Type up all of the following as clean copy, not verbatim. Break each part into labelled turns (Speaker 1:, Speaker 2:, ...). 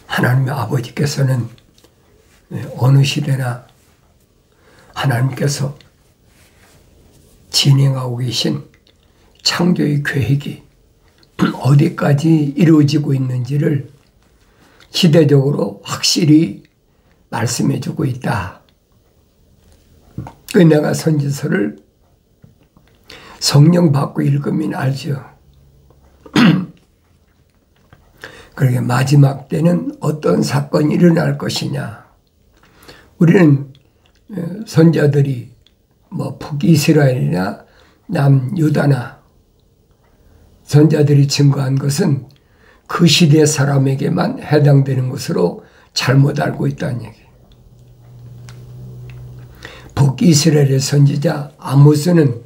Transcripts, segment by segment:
Speaker 1: 하나님의 아버지께서는 어느 시대나 하나님께서 진행하고 계신 창조의 계획이 어디까지 이루어지고 있는지를 시대적으로 확실히 말씀해주고 있다. 내가 선지서를 성령 받고 읽으면 알죠. 그러게 마지막 때는 어떤 사건이 일어날 것이냐. 우리는 선자들이 북이스라엘이나 남유다나 선자들이 증거한 것은 그 시대 사람에게만 해당되는 것으로 잘못 알고 있다는 얘기예요. 북이스라엘의 선지자 아모스는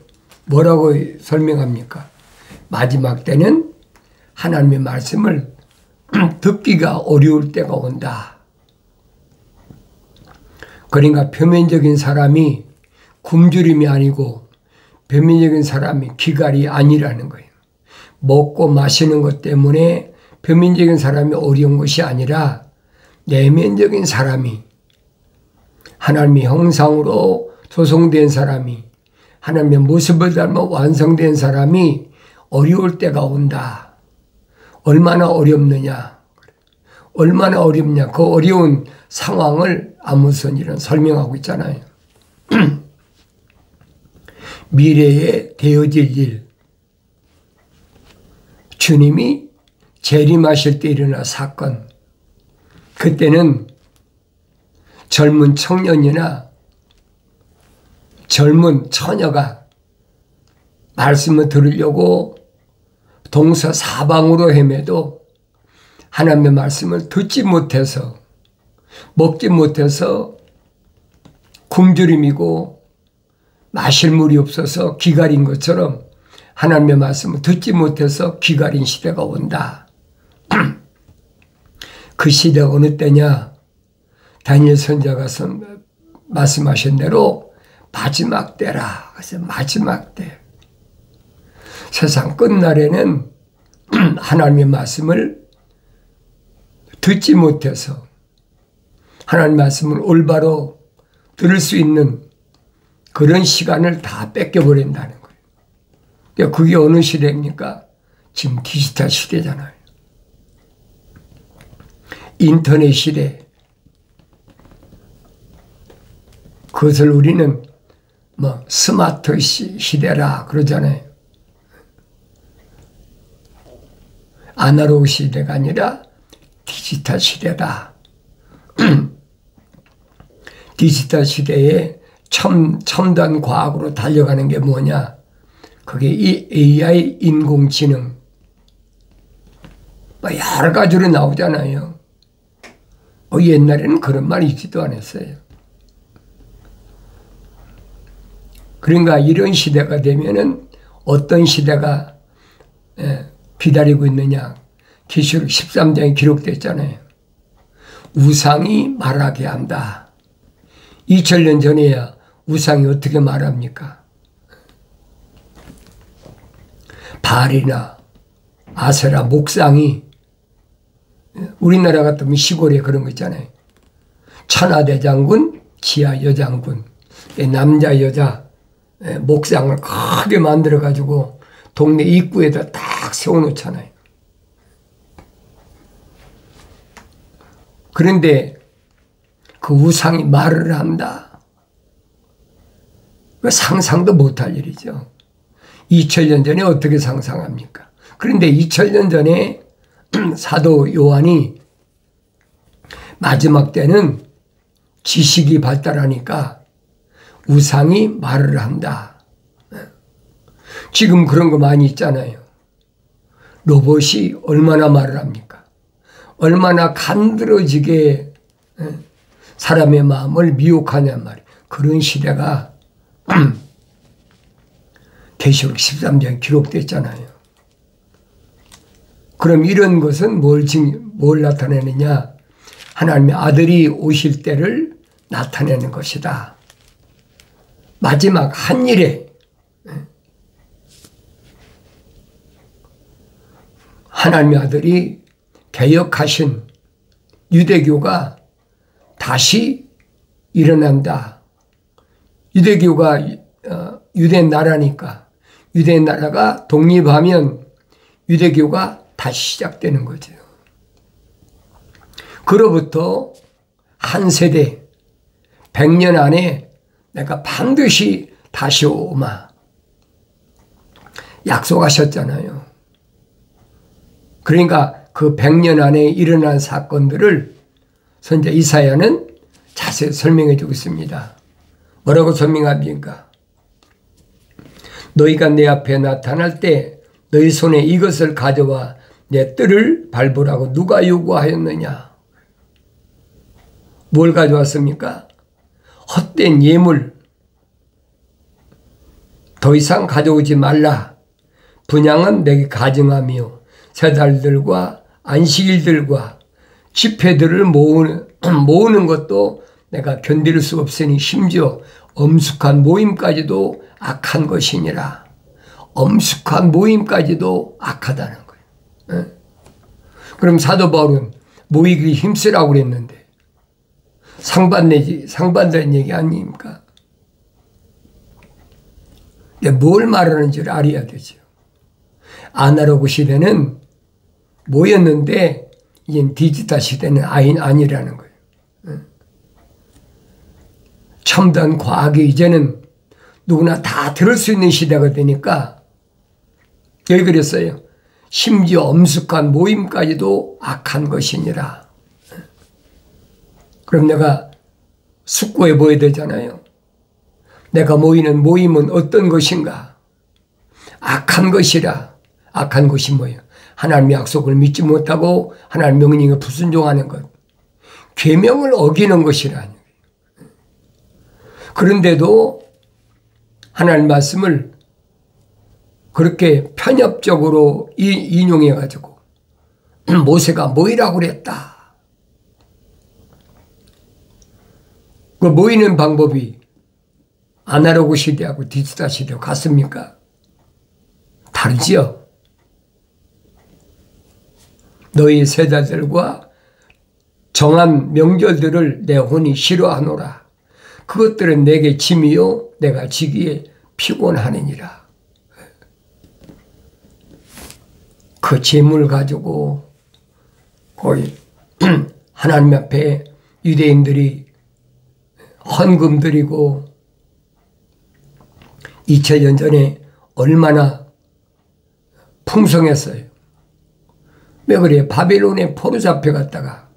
Speaker 1: 뭐라고 설명합니까? 마지막 때는 하나님의 말씀을 듣기가 어려울 때가 온다. 그러니까 표면적인 사람이 굶주림이 아니고 표면적인 사람이 기갈이 아니라는 거예요. 먹고 마시는 것 때문에 표면적인 사람이 어려운 것이 아니라 내면적인 사람이 하나님의 형상으로 조성된 사람이 하나님의 모습을 닮아 완성된 사람이 어려울 때가 온다. 얼마나 어렵느냐. 얼마나 어렵냐. 그 어려운 상황을 아모스는 설명하고 있잖아요. 미래에 되어질 일. 주님이 재림하실 때 일어날 사건. 그때는 젊은 청년이나 젊은 처녀가 말씀을 들으려고 동서사방으로 헤매도 하나님의 말씀을 듣지 못해서 먹지 못해서 굶주림이고 마실 물이 없어서 기갈인 것처럼 하나님의 말씀을 듣지 못해서 기갈인 시대가 온다. 그 시대가 어느 때냐? 다니엘 선지자가 말씀하신 대로 마지막 때라. 그래서 마지막 때. 세상 끝날에는 하나님의 말씀을 듣지 못해서 하나님의 말씀을 올바로 들을 수 있는 그런 시간을 다 뺏겨버린다는 거예요. 그러니까 그게 어느 시대입니까? 지금 디지털 시대잖아요. 인터넷 시대. 그것을 우리는 스마트 시대라 그러잖아요. 아날로그 시대가 아니라 디지털 시대다. 디지털 시대에 첨단 과학으로 달려가는 게 뭐냐? 그게 이 AI 인공지능. 여러 가지로 나오잖아요. 옛날에는 그런 말 있지도 않았어요. 그러니까 이런 시대가 되면은 어떤 시대가 기다리고 있느냐. 계시록 13장에 기록됐잖아요. 우상이 말하게 한다. 2000년 전에야 우상이 어떻게 말합니까? 바알이나 아세라 목상이 우리나라 같으면 시골에 그런 거 있잖아요. 천하대장군, 지하여장군, 남자 여자 목상을 크게 만들어 가지고 동네 입구에다 딱 세워놓잖아요. 그런데 그 우상이 말을 한다. 상상도 못할 일이죠. 2000년 전에 어떻게 상상합니까? 그런데 2000년 전에 사도 요한이 마지막 때는 지식이 발달하니까 우상이 말을 한다. 지금 그런 거 많이 있잖아요. 로봇이 얼마나 말을 합니까? 얼마나 간드러지게 사람의 마음을 미혹하냔 말이에요. 그런 시대가 계시록 13장에 기록됐잖아요. 그럼 이런 것은 뭘 나타내느냐? 하나님의 아들이 오실 때를 나타내는 것이다. 마지막 한 일에 하나님의 아들이 개혁하신 유대교가 다시 일어난다. 유대교가 유대 나라니까 유대 나라가 독립하면 유대교가 다시 시작되는 거죠. 그로부터 한 세대 100년 안에 내가 반드시 다시 오마 약속하셨잖아요. 그러니까 그 100년 안에 일어난 사건들을 선지자 이사야는 자세히 설명해 주고 있습니다. 뭐라고 설명합니까? 너희가 내 앞에 나타날 때 너희 손에 이것을 가져와 내 뜰을 밟으라고 누가 요구하였느냐? 뭘 가져왔습니까? 헛된 예물, 더 이상 가져오지 말라. 분향은 내게 가증하며 세 달들과 안식일들과 집회들을 모으는 것도 내가 견딜 수 없으니 심지어 엄숙한 모임까지도 악한 것이니라. 엄숙한 모임까지도 악하다는 거예요. 그럼 사도 바울은 모이기 힘쓰라고 그랬는데 상반된 얘기 아닙니까? 뭘 말하는지를 알아야 되죠. 아날로그 시대는 모였는데 이젠 디지털 시대는 아니라는 거예요. 첨단 과학이 이제는 누구나 다 들을 수 있는 시대가 되니까 여기 그랬어요. 심지어 엄숙한 모임까지도 악한 것이니라. 그럼 내가 숙고해 보여야 되잖아요. 내가 모이는 모임은 어떤 것인가? 악한 것이라. 악한 것이 뭐예요? 하나님의 약속을 믿지 못하고 하나님의 명령에 불순종하는 것. 계명을 어기는 것이라니. 그런데도 하나님 말씀을 그렇게 편협적으로 인용해가지고 모세가 모이라고 그랬다. 그 모이는 방법이 아날로그 시대하고 디지털 시대하고 같습니까? 다르지요. 너희 세자들과 정한 명절들을 내 혼이 싫어하노라. 그것들은 내게 짐이요 내가 지기에 피곤하느니라. 그 짐을 가지고 거의 하나님 앞에 유대인들이 헌금 드리고 2000년 전에 얼마나 풍성했어요. 왜 그래요? 바벨론에 포로 잡혀갔다가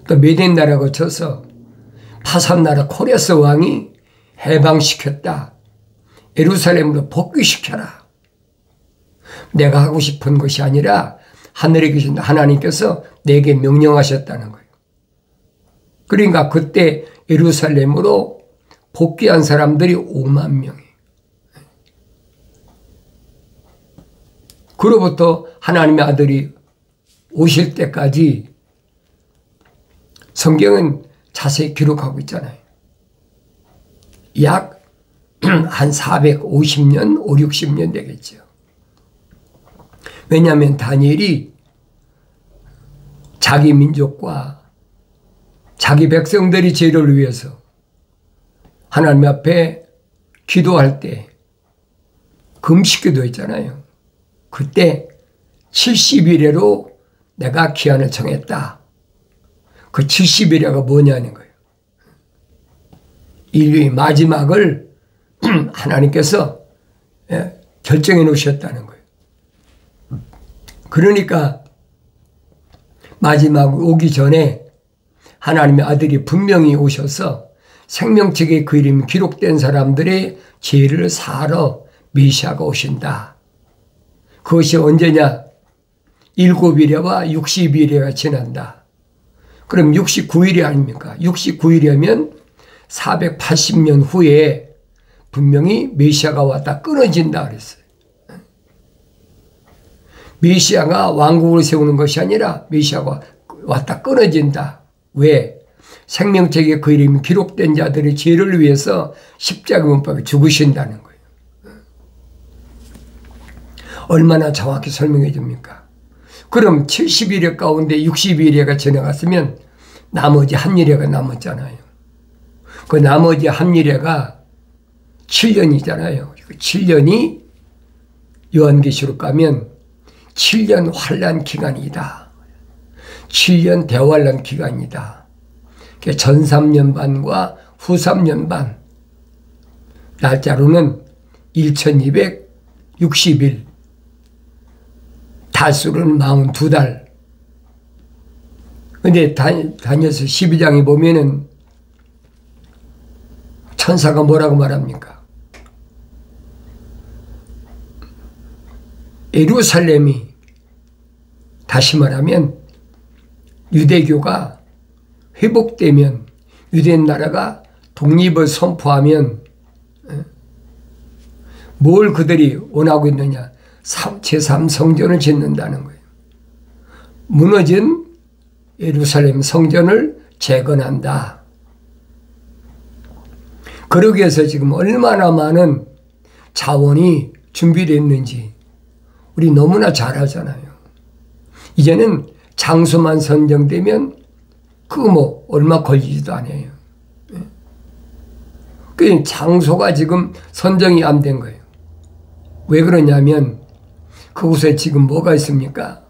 Speaker 1: 또 메덴 나라 거쳐서 파산 나라 코레스 왕이 해방시켰다. 예루살렘으로 복귀시켜라. 내가 하고 싶은 것이 아니라 하늘에 계신 하나님께서 내게 명령하셨다는 거예요. 그러니까 그때 예루살렘으로 복귀한 사람들이 5만 명이에요. 그로부터 하나님의 아들이 오실 때까지 성경은 자세히 기록하고 있잖아요. 약 한 450년, 5, 60년 되겠죠. 왜냐하면 다니엘이 자기 민족과 자기 백성들이 죄를 위해서 하나님 앞에 기도할 때 금식기도 했잖아요. 그때 70일에로 내가 기한을 정했다. 그 70일에가 뭐냐는 거예요. 인류의 마지막을 하나님께서 결정해 놓으셨다는 거예요. 그러니까 마지막 오기 전에 하나님의 아들이 분명히 오셔서 생명책에 그 이름이 기록된 사람들의 죄를 사하러 메시아가 오신다. 그것이 언제냐? 7일에와 60일에가 지난다. 그럼 69일이 아닙니까? 69일이면 480년 후에 분명히 메시아가 왔다 끊어진다 그랬어요. 메시아가 왕국을 세우는 것이 아니라 메시아가 왔다 끊어진다. 왜? 생명책에 그 이름이 기록된 자들의 죄를 위해서 십자가 못박에 죽으신다는 거예요. 얼마나 정확히 설명해 줍니까? 그럼 70일에 가운데 60일에가 지나갔으면 나머지 한 일회가 남았잖아요. 그 나머지 한 일회가 7년이잖아요. 7년이 요한계시록 가면 7년 환난 기간이다. 7년 대환난 기간이다. 전 3년 반과 후 3년 반. 날짜로는 1260일. 달수로는 42달. 근데 다니엘서 12장에 보면은 천사가 뭐라고 말합니까? 예루살렘이, 다시 말하면 유대교가 회복되면, 유대 나라가 독립을 선포하면 뭘 그들이 원하고 있느냐? 제3성전을 짓는다는 거예요. 무너진 예루살렘 성전을 재건한다. 그러기 위해서 지금 얼마나 많은 자원이 준비됐는지 우리 너무나 잘 알잖아요. 이제는 장소만 선정되면 그거 뭐 얼마 걸리지도 않아요. 그 장소가 지금 선정이 안 된 거예요. 왜 그러냐면 그곳에 지금 뭐가 있습니까?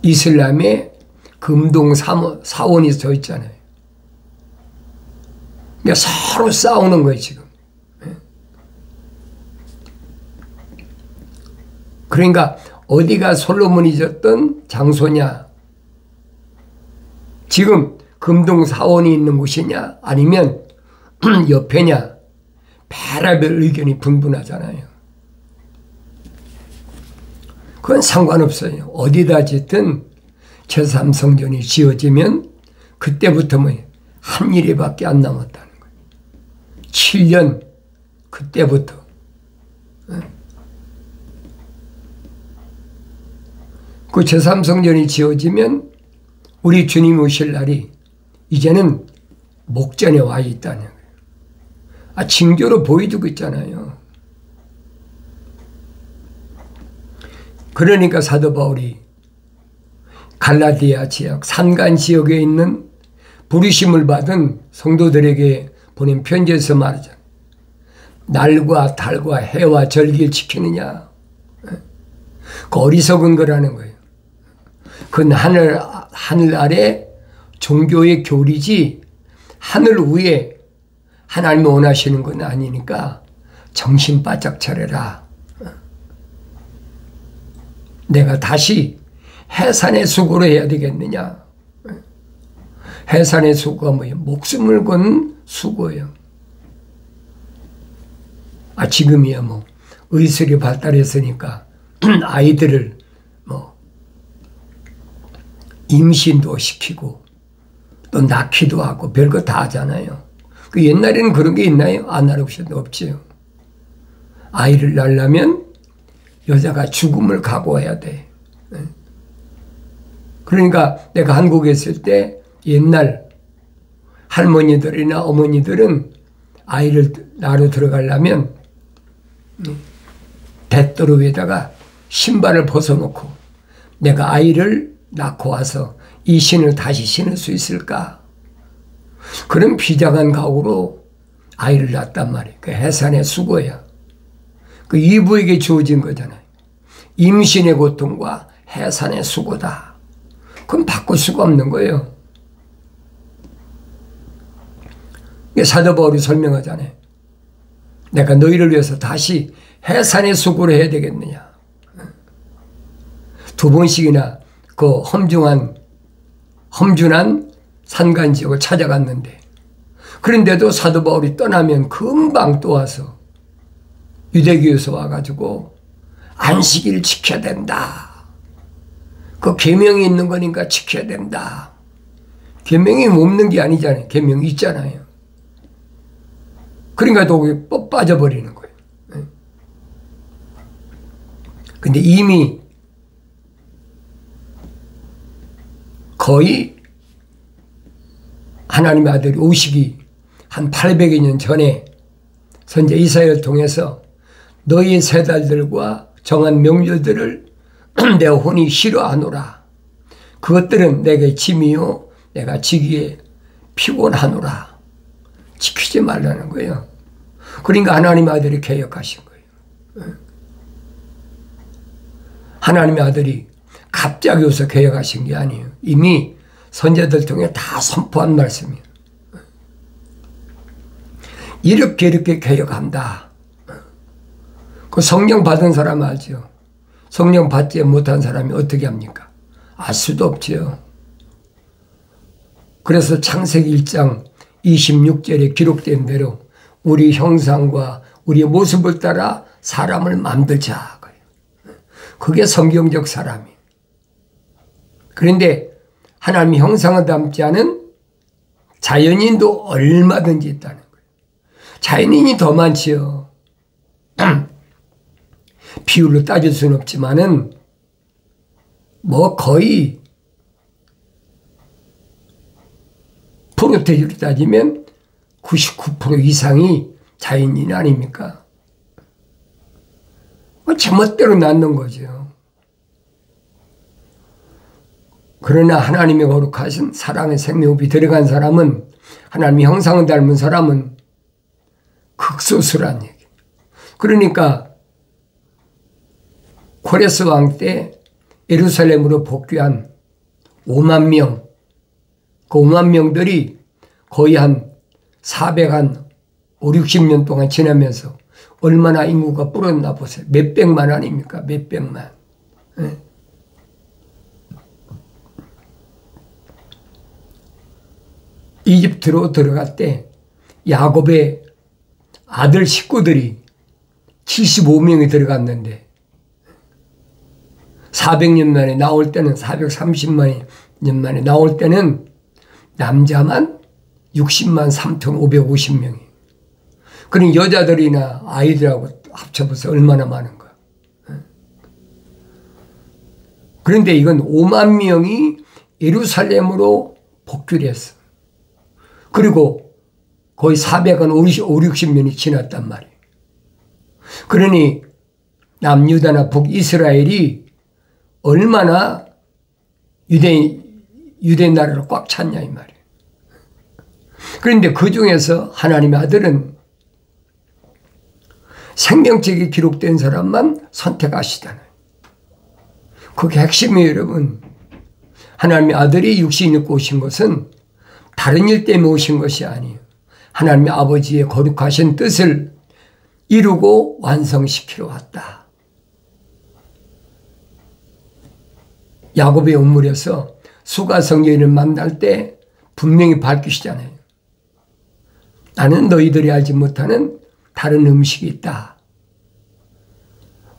Speaker 1: 이슬람의 금동 사원이 서 있잖아요. 그러니까 서로 싸우는 거예요, 지금. 그러니까 어디가 솔로몬이 졌던 장소냐? 지금 금동 사원이 있는 곳이냐? 아니면 옆에냐? 별의별 의견이 분분하잖아요. 그건 상관없어요. 어디다 짓든 제3성전이 지어지면 그때부터 뭐 한 일에밖에 안 남았다는 거예요. 7년 그때부터. 그 제3성전이 지어지면 우리 주님 오실 날이 이제는 목전에 와 있다는 거예요. 징조로 보여주고 있잖아요. 그러니까 사도 바울이 갈라디아 지역, 산간 지역에 있는 부르심을 받은 성도들에게 보낸 편지에서 말하잖아요. 날과 달과 해와 절기를 지키느냐. 그 어리석은 거라는 거예요. 그건 하늘 아래 종교의 교리지 하늘 위에 하나님이 원하시는 건 아니니까 정신 바짝 차려라. 내가 다시 해산의 수고를 해야 되겠느냐. 해산의 수고가 뭐예요? 목숨을 건 수고예요. 지금이야 뭐 의술이 발달했으니까 아이들을 뭐 임신도 시키고 또 낳기도 하고 별거 다 하잖아요. 그 옛날에는 그런 게 있나요? 안 알아보셔도 없지요. 아이를 낳으려면 여자가 죽음을 각오해야 돼. 그러니까 내가 한국에 있을 때 옛날 할머니들이나 어머니들은 아이를 낳으러 들어가려면 뱃도로 위에다가 신발을 벗어놓고 내가 아이를 낳고 와서 이 신을 다시 신을 수 있을까? 그런 비장한 각오로 아이를 낳았단 말이에요. 그 해산의 수고야. 그 이부에게 주어진 거잖아요. 임신의 고통과 해산의 수고다. 그건 바꿀 수가 없는 거예요. 사도 바울이 설명하잖아요. 내가 너희를 위해서 다시 해산의 수고를 해야 되겠느냐. 2번씩이나 그 험준한 산간 지역을 찾아갔는데 그런데도 사도 바울이 떠나면 금방 또 와서 유대교에서 와가지고 안식일을 지켜야 된다. 그 계명이 있는 거니까 지켜야 된다. 계명이 없는 게 아니잖아요. 계명이 있잖아요. 그러니까 또 빠져버리는 거예요. 근데 이미 거의 하나님의 아들이 오시기 한 800여 년 전에 선지자 이사야를 통해서 너희 세 달들과 정한 명절들을 내 혼이 싫어하노라. 그것들은 내게 짐이요 내가 지기에 피곤하노라. 지키지 말라는 거예요. 그러니까 하나님의 아들이 개혁하신 거예요. 하나님의 아들이 갑자기 오서 개혁하신 게 아니에요. 이미 선제들 통해 다 선포한 말씀이에요. 이렇게 개혁한다. 그 성령 받은 사람 알죠? 성령 받지 못한 사람이 어떻게 합니까? 알 수도 없지요. 그래서 창세기 1장 26절에 기록된 대로 우리 형상과 우리의 모습을 따라 사람을 만들자. 그게 성경적 사람이에요. 그런데 하나님의 형상을 담지 않은 자연인도 얼마든지 있다는 거예요. 자연인이 더 많지요. 비율로 따질 수는 없지만은 뭐 거의 프로테이지로 따지면 99% 이상이 자연인 아닙니까? 제멋대로 낳는 거죠. 그러나 하나님의 거룩하신 사랑의 생명이 들어간 사람은, 하나님의 형상을 닮은 사람은 극소수란 얘기예요. 그러니까 코레스 왕 때 예루살렘으로 복귀한 5만 명, 그 5만 명들이 거의 한 60년 동안 지나면서 얼마나 인구가 불었나 보세요. 몇백만 아닙니까? 몇백만. 이집트로 들어갈 때 야곱의 아들 식구들이 75명이 들어갔는데 400년 만에 나올 때는 430만 년 만에 나올 때는 남자만 60만 3,550명이. 그럼 여자들이나 아이들하고 합쳐보세요. 얼마나 많은 거야. 그런데 이건 5만 명이 예루살렘으로 복귀를 했어. 그리고 거의 460년이 지났단 말이에요. 그러니 남유다나 북이스라엘이 얼마나 유대 나라를 꽉 찼냐 이 말이에요. 그런데 그 중에서 하나님의 아들은 생명책이 기록된 사람만 선택하시잖아요. 그게 핵심이에요, 여러분. 하나님의 아들이 육신 입고 오신 것은 다른 일 때문에 오신 것이 아니에요. 하나님의 아버지의 거룩하신 뜻을 이루고 완성시키러 왔다. 야곱의 온물에서 수가성녀를 만날 때 분명히 밝히시잖아요. 나는 너희들이 알지 못하는 다른 음식이 있다.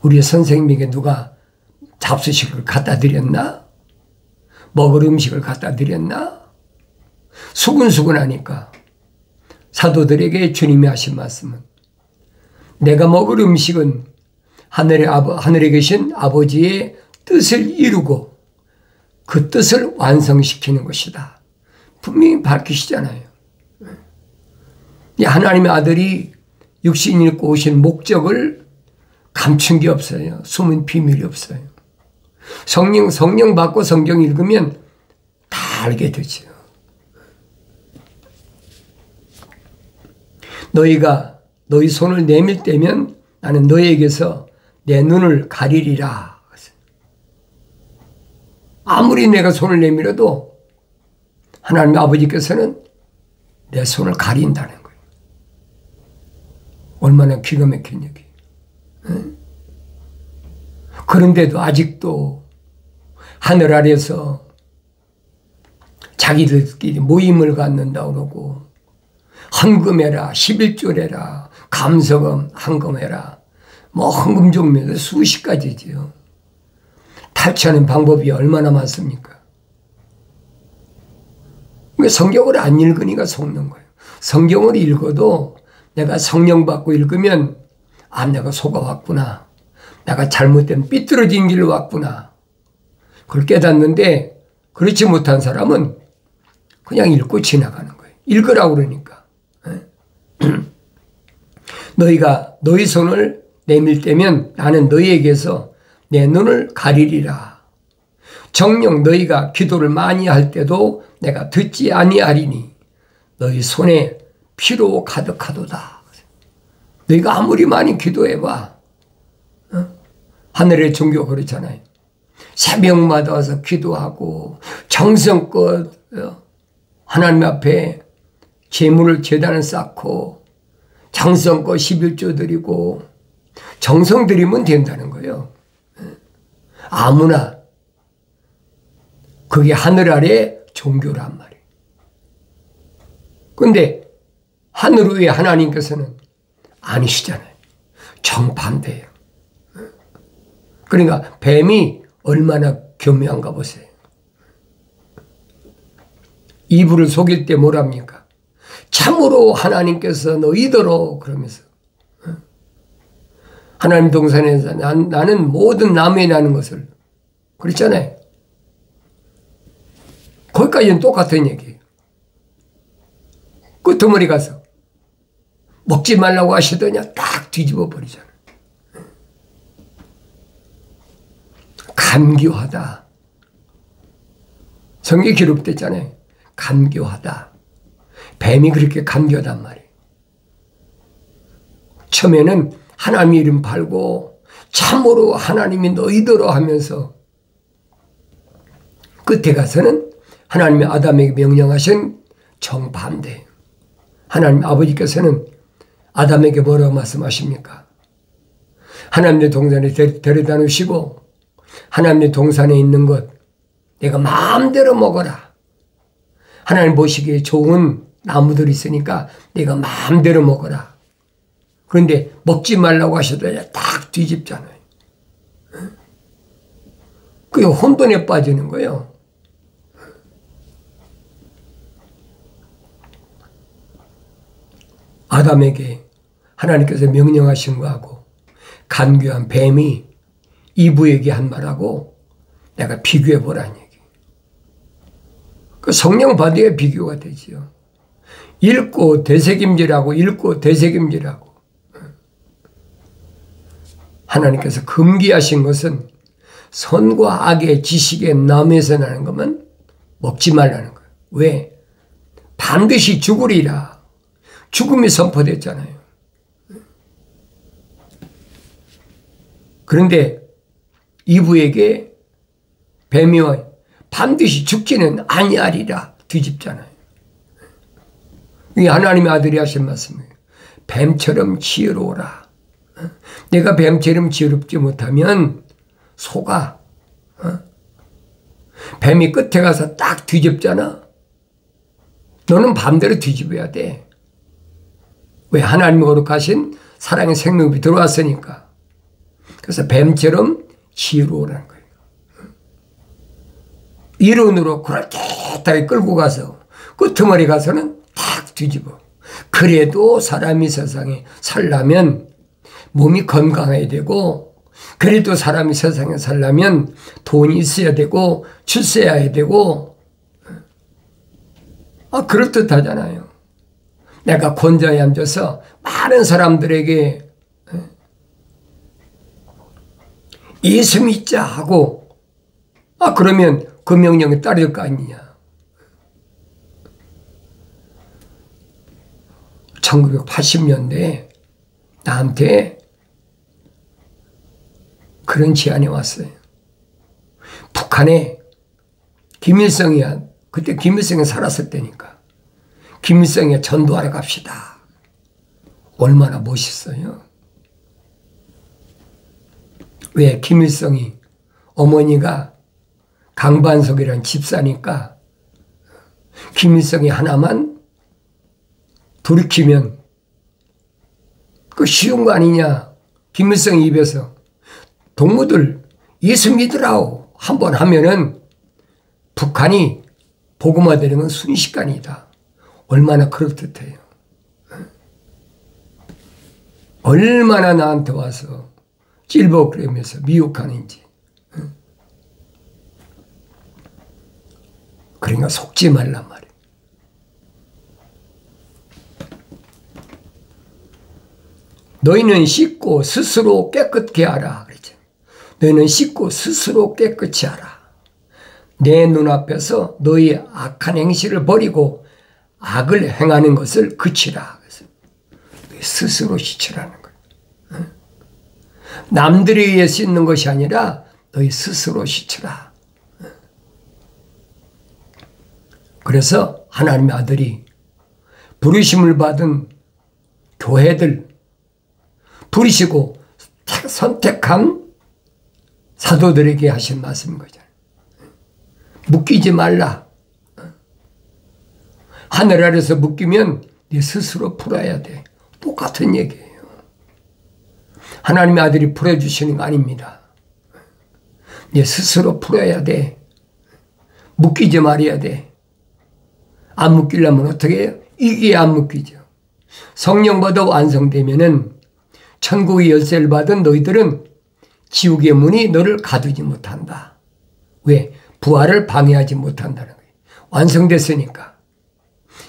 Speaker 1: 우리 선생님에게 누가 잡수식을 갖다 드렸나? 먹을 음식을 갖다 드렸나? 수근수근하니까 사도들에게 주님이 하신 말씀은 내가 먹을 음식은 하늘에 계신 아버지의 뜻을 이루고 그 뜻을 완성시키는 것이다. 분명히 밝히시잖아요. 하나님의 아들이 육신 입고 오신 목적을 감춘 게 없어요. 숨은 비밀이 없어요. 성령 받고 성경 읽으면 다 알게 되죠. 너희가 너희 손을 내밀 때면 나는 너희에게서 내 눈을 가리리라. 아무리 내가 손을 내밀어도 하나님 아버지께서는 내 손을 가린다는 거예요. 얼마나 기가 막힌 얘기. 그런데도 아직도 하늘 아래서 자기들끼리 모임을 갖는다고 그러고 헌금해라, 11조래라, 감서금, 헌금해라. 뭐 헌금 종류도 수십 가지지요. 탈취하는 방법이 얼마나 많습니까? 성경을 안 읽으니까 속는 거예요. 성경을 읽어도 내가 성령 받고 읽으면 내가 속아왔구나. 내가 잘못된 삐뚤어진 길로 왔구나. 그걸 깨닫는데 그렇지 못한 사람은 그냥 읽고 지나가는 거예요. 읽으라고 그러니까. 너희가 너희 손을 내밀 때면 나는 너희에게서 내 눈을 가리리라. 정녕 너희가 기도를 많이 할 때도 내가 듣지 아니하리니 너희 손에 피로 가득하도다. 너희가 아무리 많이 기도해봐. 하늘의 종교 그렇잖아요. 새벽마다 와서 기도하고 정성껏 하나님 앞에 제물을 제단을 쌓고 정성껏 11조 드리고 정성 드리면 된다는 거예요. 아무나. 그게 하늘 아래 종교란 말이에요. 그런데 하늘 위에 하나님께서는 아니시잖아요. 정반대예요. 그러니까 뱀이 얼마나 교묘한가 보세요. 이불을 속일 때 뭐랍니까? 참으로 하나님께서 너희더러 그러면서 하나님 동산에서 나는 모든 나무에 나는 것을 그랬잖아요. 거기까지는 똑같은 얘기예요. 끄트머리 가서 먹지 말라고 하시더니 딱 뒤집어 버리잖아요. 간교하다. 성경에 기록됐잖아요. 간교하다. 뱀이 그렇게 간교하단 말이에요. 처음에는 하나님 이름 팔고 참으로 하나님이 너희더러 하면서 끝에 가서는 하나님이 아담에게 명령하신 정반대. 하나님 아버지께서는 아담에게 뭐라고 말씀하십니까? 하나님의 동산에 데려다 놓으시고 하나님의 동산에 있는 것 내가 마음대로 먹어라. 하나님 보시기에 좋은 나무들이 있으니까 내가 마음대로 먹어라. 그런데 먹지 말라고 하셔도 딱 뒤집잖아요. 그게 혼돈에 빠지는 거예요. 아담에게 하나님께서 명령하신 거하고 간교한 뱀이 이브에게 한 말하고 내가 비교해 보라는 얘기. 그 성령 받아야 비교가 되지요. 읽고 되새김질하고 읽고 되새김질하고. 하나님께서 금기하신 것은 선과 악의 지식의 나무에서 나는 것만 먹지 말라는 거예요. 왜? 반드시 죽으리라. 죽음이 선포됐잖아요. 그런데 이브에게 뱀이 반드시 죽지는 아니하리라 뒤집잖아요. 이게 하나님의 아들이 하신 말씀이에요. 뱀처럼 지혜로워라. 내가 뱀처럼 지혜롭지 못하면 속아. 뱀이 끝에 가서 딱 뒤집잖아. 너는 반대로 뒤집어야 돼. 왜? 하나님의 거룩하신 사랑의 생명이 들어왔으니까. 그래서 뱀처럼 지혜로우라는 거예요. 이론으로 그렇게 끌고 가서 끄트머리 가서는 탁 뒤집어. 그래도 사람이 세상에 살려면 몸이 건강해야 되고, 그래도 사람이 세상에 살려면 돈이 있어야 되고 출세해야 되고, 그럴듯하잖아요. 내가 권좌에 앉아서 많은 사람들에게 예수 믿자 하고 그러면 그 명령에 따를 거 아니냐. 1980년대에 나한테 그런 제안이 왔어요. 북한에 김일성이야. 그때 김일성이 살았을 때니까. 김일성이 전도하러 갑시다. 얼마나 멋있어요. 왜? 김일성이 어머니가 강반석이라는 집사니까 김일성이 하나만 돌이키면 그 쉬운 거 아니냐. 김일성 입에서 동무들 예수 믿으라고 한번 하면은 북한이 복음화되는 건 순식간이다. 얼마나 그럴듯해요. 얼마나 나한테 와서 찔벅거리면서 미혹하는지. 그러니까 속지 말란 말이에요. 너희는 씻고 스스로 깨끗게 하라. 그랬죠. 너희는 씻고 스스로 깨끗이 하라. 내 눈앞에서 너희 악한 행실을 버리고 악을 행하는 것을 그치라. 그래서 스스로 씻으라는 거예요. 남들에 의해 씻는 것이 아니라 너희 스스로 씻으라. 그래서 하나님의 아들이 부르심을 받은 교회들, 부르시고 선택한 사도들에게 하신 말씀인 거잖아요. 묶이지 말라. 하늘 아래서 묶이면 네 스스로 풀어야 돼. 똑같은 얘기예요. 하나님의 아들이 풀어주시는 거 아닙니다. 네 스스로 풀어야 돼. 묶이지 말아야 돼. 안 묶이려면 어떻게 해요? 이게 안 묶이죠. 성령 받아 완성되면은 천국의 열쇠를 받은 너희들은 지옥의 문이 너를 가두지 못한다. 왜? 부활을 방해하지 못한다는 거예요. 완성됐으니까.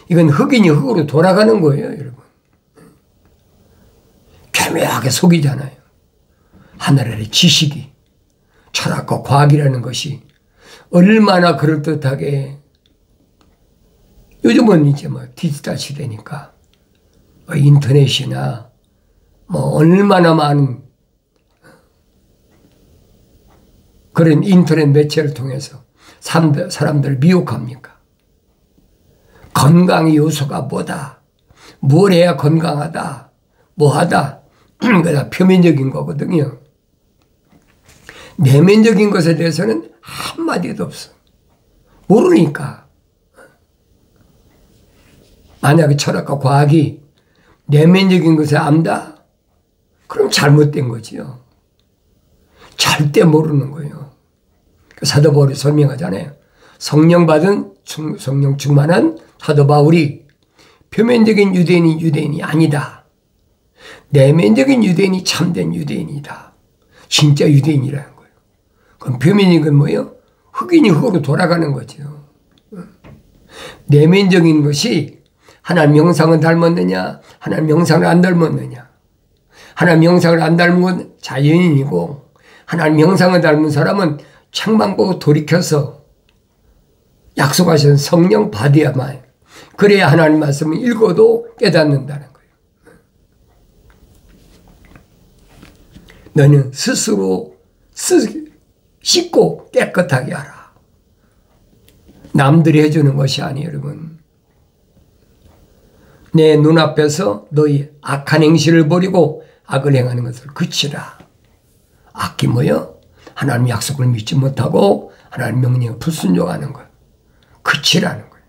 Speaker 1: 이건 흑인이 흑으로 돌아가는 거예요, 여러분. 교묘하게 속이잖아요. 하늘 아래 지식이, 철학과 과학이라는 것이 얼마나 그럴듯하게, 요즘은 이제 뭐 디지털 시대니까 인터넷이나 뭐 얼마나 많은 그런 인터넷 매체를 통해서 사람들을 미혹합니까? 건강의 요소가 뭐다? 뭘 해야 건강하다? 뭐하다? 그다 표면적인 거거든요. 내면적인 것에 대해서는 한마디도 없어. 모르니까. 만약에 철학과 과학이 내면적인 것을 안다? 그럼 잘못된 거지요. 절대 모르는 거예요. 사도 바울이 설명하잖아요. 성령 받은 성령 충만한 사도 바울이 표면적인 유대인이 유대인이 아니다. 내면적인 유대인이 참된 유대인이다. 진짜 유대인이라는 거예요. 그럼 표면적인 건 뭐예요? 흑인이 흑으로 돌아가는 거죠. 내면적인 것이 하나님 형상을 닮았느냐, 하나님 형상을 안 닮았느냐. 하나님 형상을 안 닮은 건 자연인이고, 하나님 형상을 닮은 사람은 창만 보고 돌이켜서 약속하신 성령 받아야만, 그래야 하나님 말씀을 읽어도 깨닫는다는 거예요. 너는 스스로 씻고 깨끗하게 하라. 남들이 해주는 것이 아니에요, 여러분. 내 눈앞에서 너희 악한 행실을 버리고 악을 행하는 것을 그치라. 악이 뭐요? 하나님 약속을 믿지 못하고 하나님 명령에 불순종하는 것. 그치라는 거예요.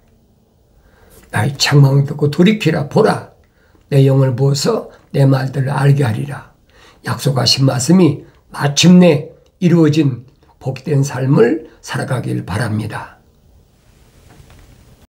Speaker 1: 나의 책망을 듣고 돌이키라. 보라. 내 영을 부어서 내 말들을 알게 하리라. 약속하신 말씀이 마침내 이루어진 복된 삶을 살아가길 바랍니다.